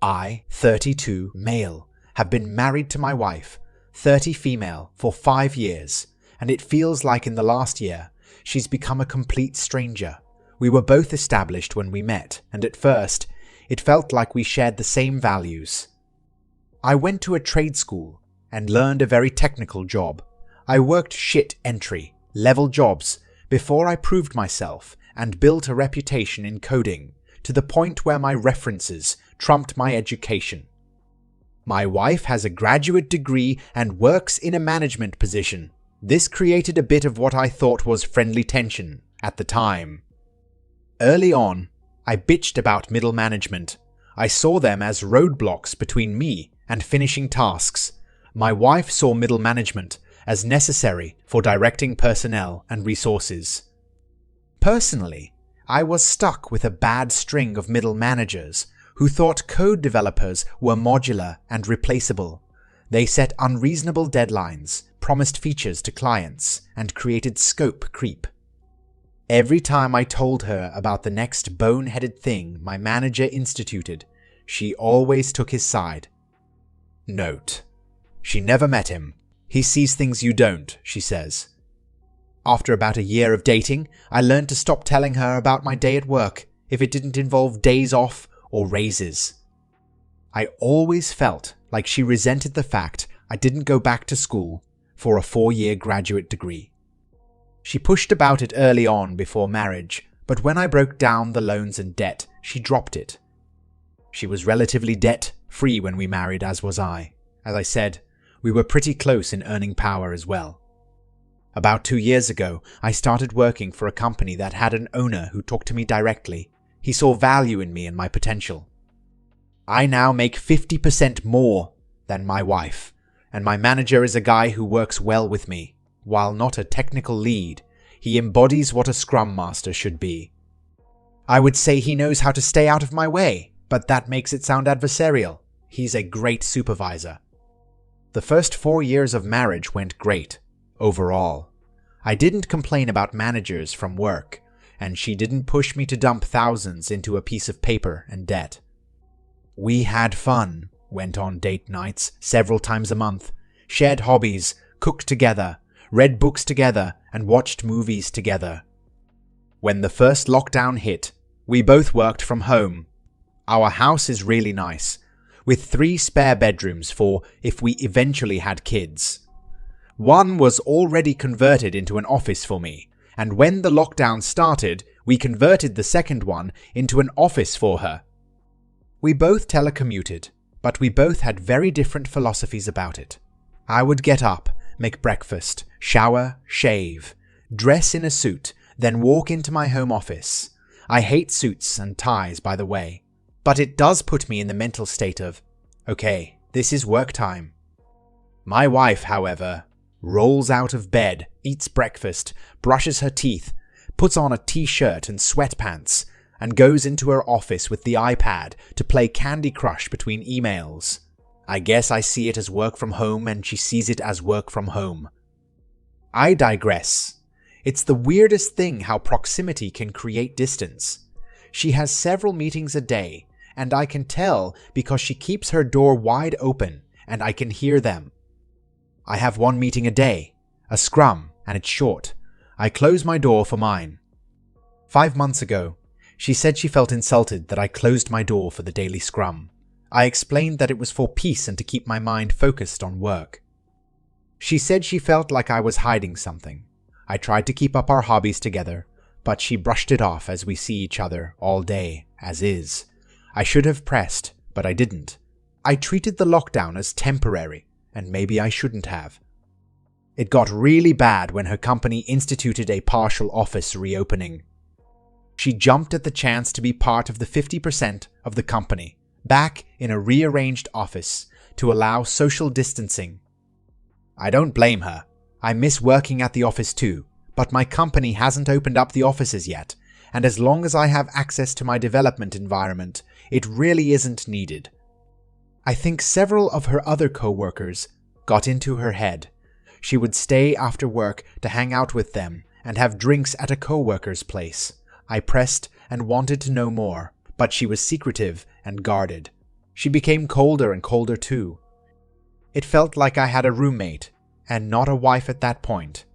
I, 32, male, have been married to my wife, 30 female, for 5 years, and it feels like in the last year, she's become a complete stranger. We were both established when we met, and at first, it felt like we shared the same values. I went to a trade school and learned a very technical job. I worked shit entry, level jobs, before I proved myself and built a reputation in coding, to the point where my references trumped my education. My wife has a graduate degree and works in a management position. This created a bit of what I thought was friendly tension at the time. Early on, I bitched about middle management. I saw them as roadblocks between me and finishing tasks. My wife saw middle management as necessary for directing personnel and resources. Personally, I was stuck with a bad string of middle managers who thought code developers were modular and replaceable. They set unreasonable deadlines, promised features to clients, and created scope creep. Every time I told her about the next boneheaded thing my manager instituted, she always took his side. Note: she never met him. He sees things you don't, she says. After about a year of dating, I learned to stop telling her about my day at work if it didn't involve days off or raises. I always felt like she resented the fact I didn't go back to school for a 4-year graduate degree. She pushed about it early on before marriage, but when I broke down the loans and debt, she dropped it. She was relatively debt-free when we married, as was I. As I said, we were pretty close in earning power as well. About 2 years ago, I started working for a company that had an owner who talked to me directly. He saw value in me and my potential. I now make 50% more than my wife, and my manager is a guy who works well with me. While not a technical lead, he embodies what a Scrum Master should be. I would say he knows how to stay out of my way, but that makes it sound adversarial. He's a great supervisor. The first 4 years of marriage went great, overall. I didn't complain about managers from work, and she didn't push me to dump thousands into a piece of paper and debt. We had fun, went on date nights several times a month, shared hobbies, cooked together, read books together, and watched movies together. When the first lockdown hit, we both worked from home. Our house is really nice, with 3 spare bedrooms for if we eventually had kids. One was already converted into an office for me, and when the lockdown started, we converted the second one into an office for her. We both telecommuted, but we both had very different philosophies about it. I would get up, make breakfast, shower, shave, dress in a suit, then walk into my home office. I hate suits and ties, by the way, but it does put me in the mental state of, okay, this is work time. My wife, however, rolls out of bed, eats breakfast, brushes her teeth, puts on a t-shirt and sweatpants, and goes into her office with the iPad to play Candy Crush between emails. I guess I see it as work from home and she sees it as work from home. I digress. It's the weirdest thing how proximity can create distance. She has several meetings a day, and I can tell because she keeps her door wide open and I can hear them. I have 1 meeting a day, a scrum, and it's short. I close my door for mine. 5 months ago, she said she felt insulted that I closed my door for the daily scrum. I explained that it was for peace and to keep my mind focused on work. She said she felt like I was hiding something. I tried to keep up our hobbies together, but she brushed it off as we see each other all day, as is. I should have pressed, but I didn't. I treated the lockdown as temporary, and maybe I shouldn't have. It got really bad when her company instituted a partial office reopening. She jumped at the chance to be part of the 50% of the company, back in a rearranged office, to allow social distancing. I don't blame her. I miss working at the office too, but my company hasn't opened up the offices yet, and as long as I have access to my development environment, it really isn't needed. I think several of her other co-workers got into her head. She would stay after work to hang out with them and have drinks at a co-worker's place. I pressed and wanted to know more, but she was secretive and guarded. She became colder and colder too. It felt like I had a roommate, and not a wife at that point.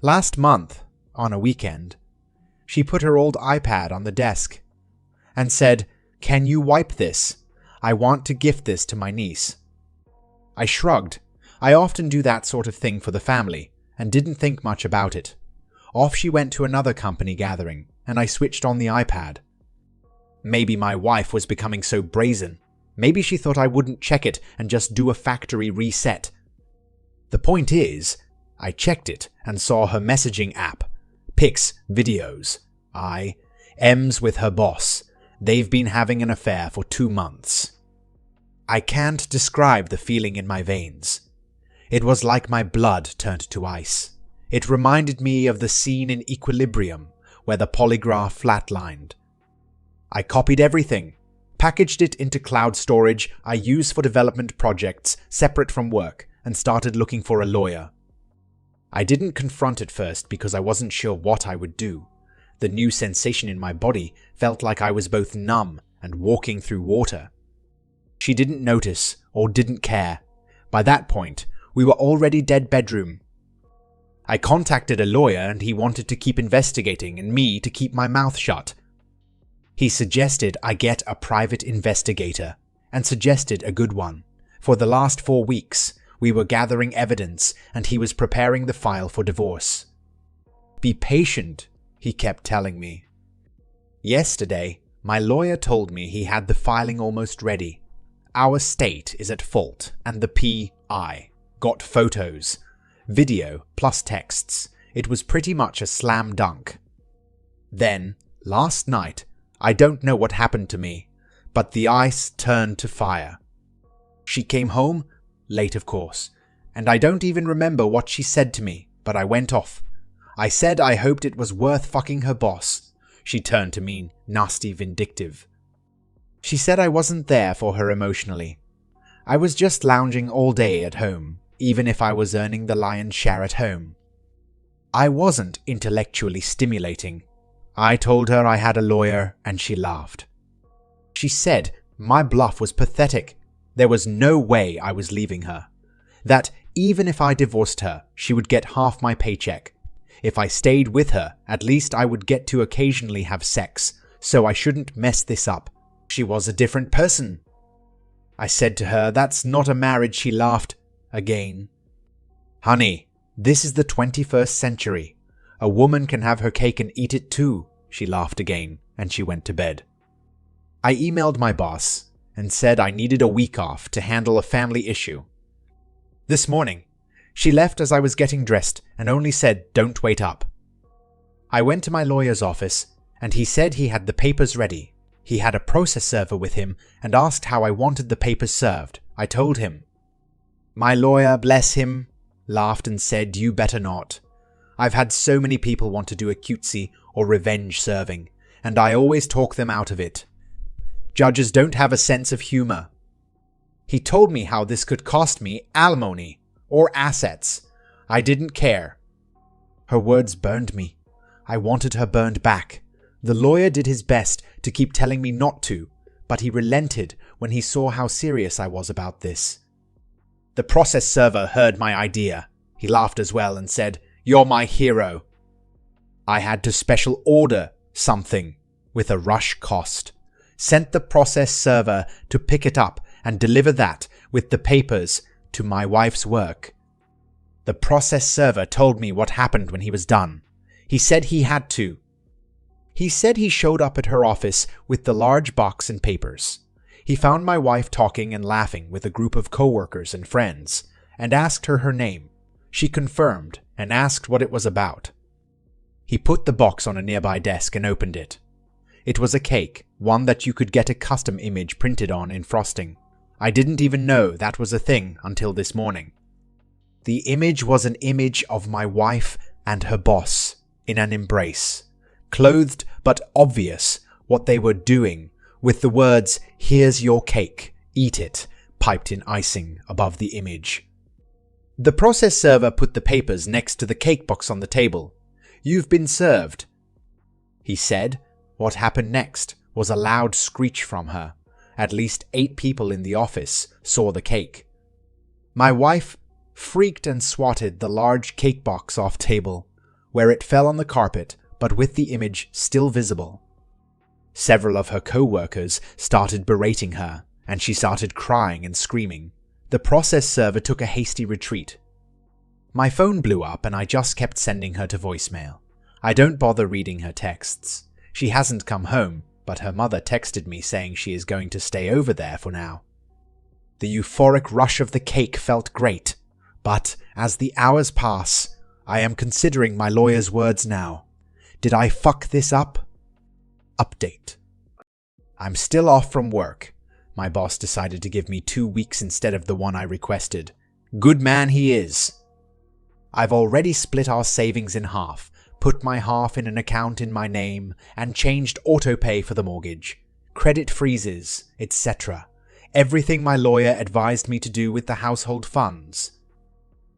Last month, on a weekend, she put her old iPad on the desk and said, "Can you wipe this? I want to gift this to my niece." I shrugged. I often do that sort of thing for the family, and didn't think much about it. Off she went to another company gathering, and I switched on the iPad. Maybe my wife was becoming so brazen. Maybe she thought I wouldn't check it and just do a factory reset. The point is, I checked it and saw her messaging app. Pics, videos. M's with her boss. They've been having an affair for 2 months. I can't describe the feeling in my veins. It was like my blood turned to ice. It reminded me of the scene in Equilibrium where the polygraph flatlined. I copied everything, packaged it into cloud storage I use for development projects separate from work, and started looking for a lawyer. I didn't confront it first because I wasn't sure what I would do. The new sensation in my body felt like I was both numb and walking through water. She didn't notice or didn't care. By that point, we were already dead bedroom. I contacted a lawyer and he wanted to keep investigating and me to keep my mouth shut. He suggested I get a private investigator, and suggested a good one. For the last 4 weeks, we were gathering evidence and he was preparing the file for divorce. Be patient, he kept telling me. Yesterday, my lawyer told me he had the filing almost ready. Our state is at fault and the PI got photos, video plus texts. It was pretty much a slam dunk. Then, last night, I don't know what happened to me, but the ice turned to fire. She came home, late of course, and I don't even remember what she said to me, but I went off. I said I hoped it was worth fucking her boss. She turned to mean, nasty vindictive. She said I wasn't there for her emotionally. I was just lounging all day at home, even if I was earning the lion's share at home. I wasn't intellectually stimulating. I told her I had a lawyer and she laughed. She said my bluff was pathetic. There was no way I was leaving her. That even if I divorced her, she would get half my paycheck. If I stayed with her, at least I would get to occasionally have sex, so I shouldn't mess this up. She was a different person. I said to her, "That's not a marriage." She laughed again. "Honey, this is the 21st century. A woman can have her cake and eat it too." She laughed again, and she went to bed. I emailed my boss and said I needed a week off to handle a family issue. This morning, she left as I was getting dressed and only said, "Don't wait up." I went to my lawyer's office, and he said he had the papers ready. He had a process server with him and asked how I wanted the papers served. I told him. My lawyer, bless him, laughed and said, "You better not. I've had so many people want to do a cutesy or revenge serving, and I always talk them out of it. Judges don't have a sense of humor." He told me how this could cost me alimony or assets. I didn't care. Her words burned me. I wanted her burned back. The lawyer did his best to keep telling me not to, but he relented when he saw how serious I was about this. The process server heard my idea. He laughed as well and said, "You're my hero." I had to special order something with a rush cost. Sent the process server to pick it up and deliver that with the papers to my wife's work. The process server told me what happened when he was done. He said he had to. He said he showed up at her office with the large box and papers. He found my wife talking and laughing with a group of coworkers and friends, and asked her name. She confirmed and asked what it was about. He put the box on a nearby desk and opened it. It was a cake, one that you could get a custom image printed on in frosting. I didn't even know that was a thing until this morning. The image was an image of my wife and her boss in an embrace, clothed but obvious what they were doing, with the words, "Here's your cake, eat it," piped in icing above the image. The process server put the papers next to the cake box on the table. "You've been served," he said. What happened next was a loud screech from her. At least 8 people in the office saw the cake. My wife freaked and swatted the large cake box off table, where it fell on the carpet but with the image still visible. Several of her co-workers started berating her, and she started crying and screaming. The process server took a hasty retreat. My phone blew up and I just kept sending her to voicemail. I don't bother reading her texts. She hasn't come home, but her mother texted me saying she is going to stay over there for now. The euphoric rush of the cake felt great, but as the hours pass, I am considering my lawyer's words now. Did I fuck this up? Update. I'm still off from work. My boss decided to give me 2 weeks instead of the one I requested. Good man he is. I've already split our savings in half, put my half in an account in my name, and changed autopay for the mortgage, credit freezes, etc. Everything my lawyer advised me to do with the household funds.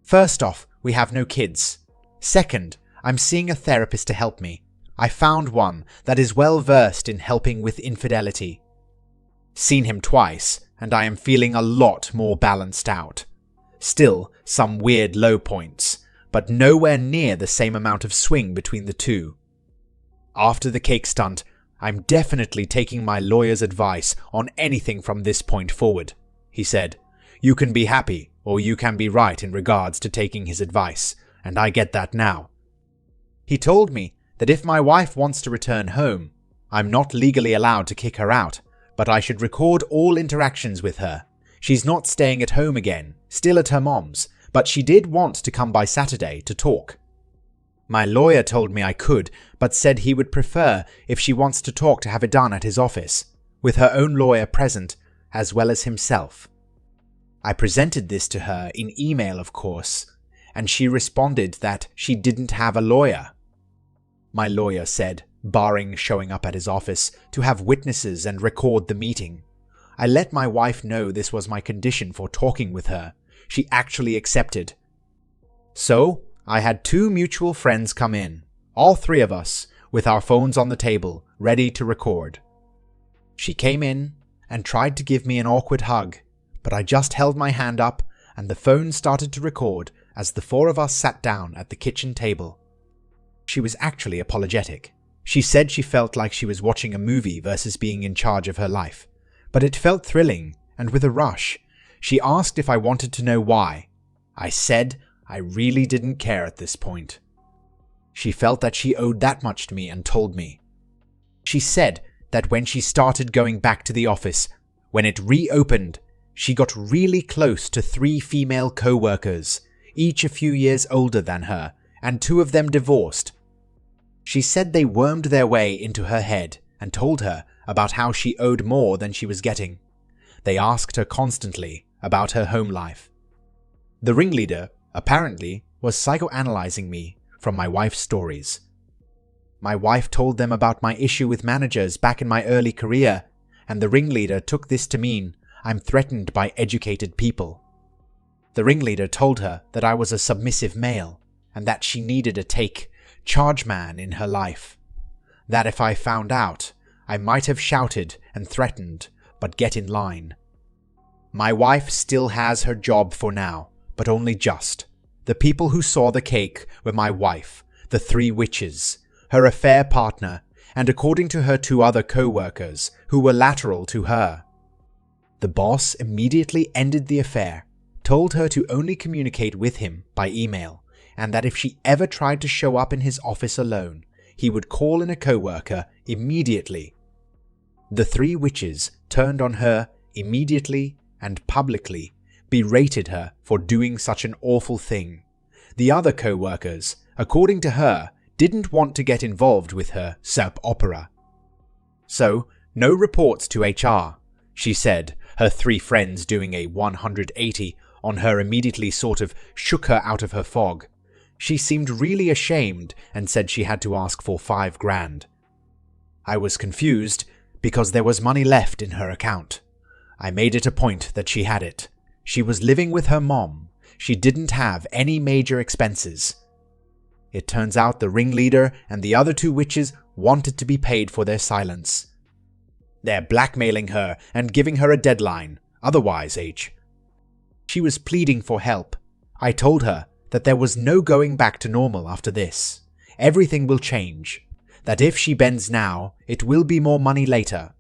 First off, we have no kids. Second, I'm seeing a therapist to help me. I found one that is well versed in helping with infidelity. Seen him twice, and I am feeling a lot more balanced out. Still, some weird low points, but nowhere near the same amount of swing between the two. After the cake stunt, I'm definitely taking my lawyer's advice on anything from this point forward, he said. You can be happy, or you can be right in regards to taking his advice, and I get that now. He told me that if my wife wants to return home, I'm not legally allowed to kick her out, but I should record all interactions with her. She's not staying at home again, still at her mom's, but she did want to come by Saturday to talk. My lawyer told me I could, but said he would prefer if she wants to talk to have it done at his office, with her own lawyer present, as well as himself. I presented this to her in email, of course, and she responded that she didn't have a lawyer. My lawyer said, barring showing up at his office, to have witnesses and record the meeting. I let my wife know this was my condition for talking with her. She actually accepted. So, I had 2 mutual friends come in, all 3 of us, with our phones on the table, ready to record. She came in and tried to give me an awkward hug, but I just held my hand up and the phone started to record as the 4 of us sat down at the kitchen table. She was actually apologetic. She said she felt like she was watching a movie versus being in charge of her life, but it felt thrilling and with a rush. She asked if I wanted to know why. I said I really didn't care at this point. She felt that she owed that much to me and told me. She said that when she started going back to the office, when it reopened, she got really close to 3 female co-workers, each a few years older than her, and 2 of them divorced. She said they wormed their way into her head and told her about how she owed more than she was getting. They asked her constantly about her home life. The ringleader, apparently, was psychoanalyzing me from my wife's stories. My wife told them about my issue with managers back in my early career, and the ringleader took this to mean I'm threatened by educated people. The ringleader told her that I was a submissive male, and that she needed a charge man in her life. That if I found out, I might have shouted and threatened, but get in line. My wife still has her job for now, but only just. The people who saw the cake were my wife, the 3 witches, her affair partner, and according to her 2 other co-workers who were lateral to her. The boss immediately ended the affair, told her to only communicate with him by email, and that if she ever tried to show up in his office alone, he would call in a co-worker immediately. The 3 witches turned on her immediately and publicly, berated her for doing such an awful thing. The other co-workers, according to her, didn't want to get involved with her soap opera. So, no reports to HR. She said her 3 friends doing a 180 on her immediately sort of shook her out of her fog. She seemed really ashamed and said she had to ask for $5 grand. I was confused because there was money left in her account. I made it a point that she had it. She was living with her mom. She didn't have any major expenses. It turns out the ringleader and the other 2 witches wanted to be paid for their silence. They're blackmailing her and giving her a deadline. Otherwise, H. She was pleading for help. I told her that there was no going back to normal after this. Everything will change. That if she bends now, it will be more money later.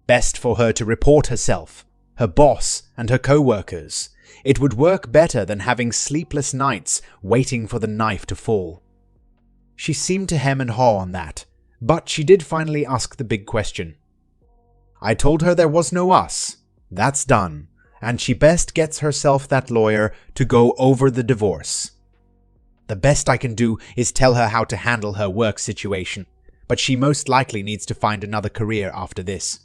Best for her to report herself, her boss, and her co-workers. It would work better than having sleepless nights waiting for the knife to fall. She seemed to hem and haw on that, but she did finally ask the big question. I told her there was no us. That's done, and she best gets herself that lawyer to go over the divorce. The best I can do is tell her how to handle her work situation, but she most likely needs to find another career after this.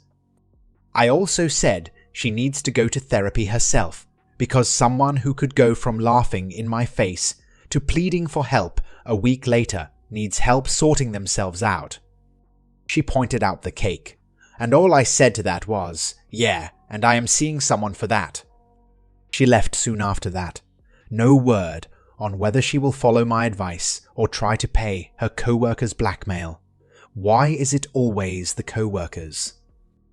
I also said she needs to go to therapy herself, because someone who could go from laughing in my face to pleading for help a week later needs help sorting themselves out. She pointed out the cake, and all I said to that was, yeah, and I am seeing someone for that. She left soon after that. No word on whether she will follow my advice or try to pay her co-workers' blackmail. Why is it always the co-workers?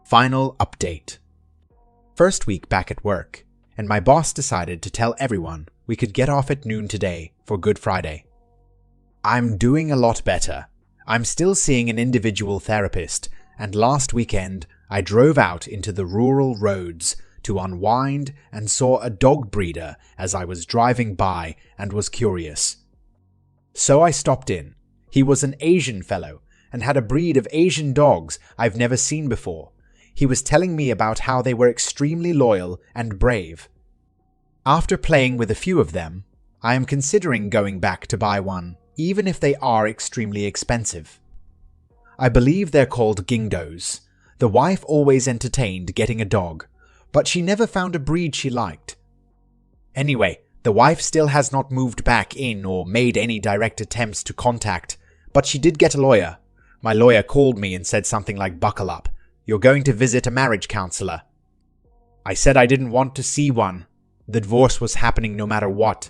Final update. First week back at work, and my boss decided to tell everyone we could get off at noon today for Good Friday. I'm doing a lot better. I'm still seeing an individual therapist, and last weekend I drove out into the rural roads to unwind and saw a dog breeder as I was driving by and was curious. So I stopped in. He was an Asian fellow and had a breed of Asian dogs I've never seen before. He was telling me about how they were extremely loyal and brave. After playing with a few of them, I am considering going back to buy one, even if they are extremely expensive. I believe they're called Gingdos. The wife always entertained getting a dog, but she never found a breed she liked. Anyway, the wife still has not moved back in or made any direct attempts to contact, but she did get a lawyer. My lawyer called me and said something like, "Buckle up. You're going to visit a marriage counselor." I said I didn't want to see one. The divorce was happening no matter what.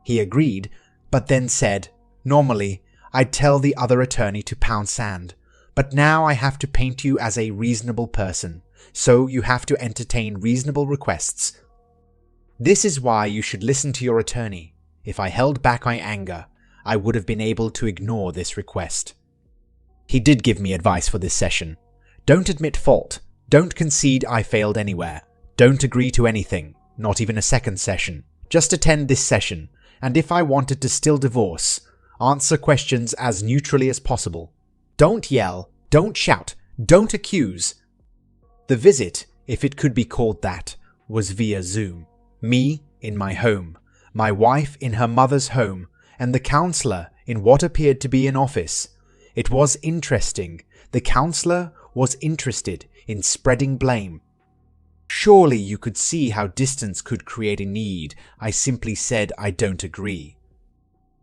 He agreed, but then said, "Normally, I'd tell the other attorney to pound sand, but now I have to paint you as a reasonable person, so you have to entertain reasonable requests. This is why you should listen to your attorney. If I held back my anger, I would have been able to ignore this request." He did give me advice for this session. Don't admit fault. Don't concede I failed anywhere. Don't agree to anything, not even a second session. Just attend this session, and if I wanted to still divorce, answer questions as neutrally as possible. Don't yell, don't shout, don't accuse. The visit, if it could be called that, was via Zoom. Me in my home, my wife in her mother's home, and the counselor in what appeared to be an office. It was interesting. The counselor was interested in spreading blame. Surely you could see how distance could create a need. I simply said I don't agree.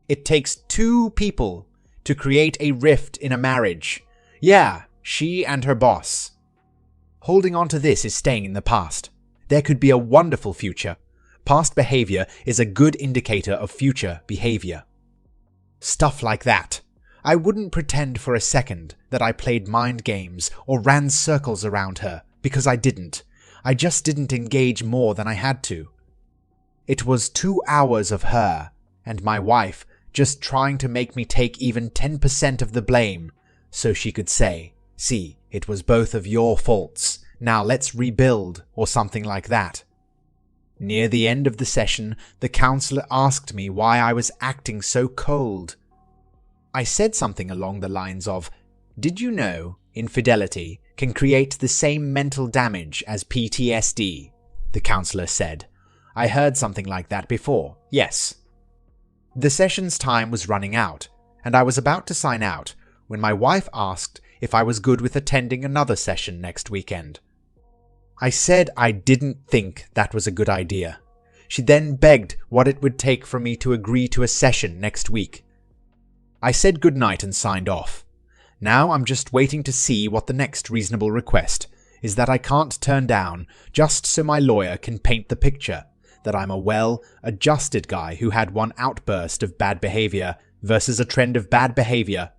It takes two people to create a rift in a marriage. Yeah, she and her boss. Holding on to this is staying in the past. There could be a wonderful future. Past behavior is a good indicator of future behavior. Stuff like that. I wouldn't pretend for a second that I played mind games or ran circles around her, because I didn't. I just didn't engage more than I had to. It was 2 hours of her and my wife just trying to make me take even 10% of the blame, so she could say, "See, it was both of your faults. Now let's rebuild," or something like that. Near the end of the session, the counselor asked me why I was acting so cold. I said something along the lines of, "Did you know infidelity can create the same mental damage as PTSD?" The counselor said, "I heard something like that before, yes." The session's time was running out, and I was about to sign out when my wife asked if I was good with attending another session next weekend. I said I didn't think that was a good idea. She then begged what it would take for me to agree to a session next week. I said goodnight and signed off. Now I'm just waiting to see what the next reasonable request is that I can't turn down, just so my lawyer can paint the picture that I'm a well-adjusted guy who had one outburst of bad behavior versus a trend of bad behavior.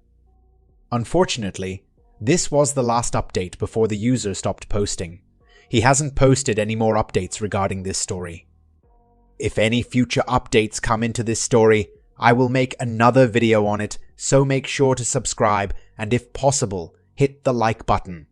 Unfortunately, This was the last update before the user stopped posting. He hasn't posted any more updates regarding this story. If any future updates come into this story, I will make another video on it, so make sure to subscribe and if possible, hit the like button.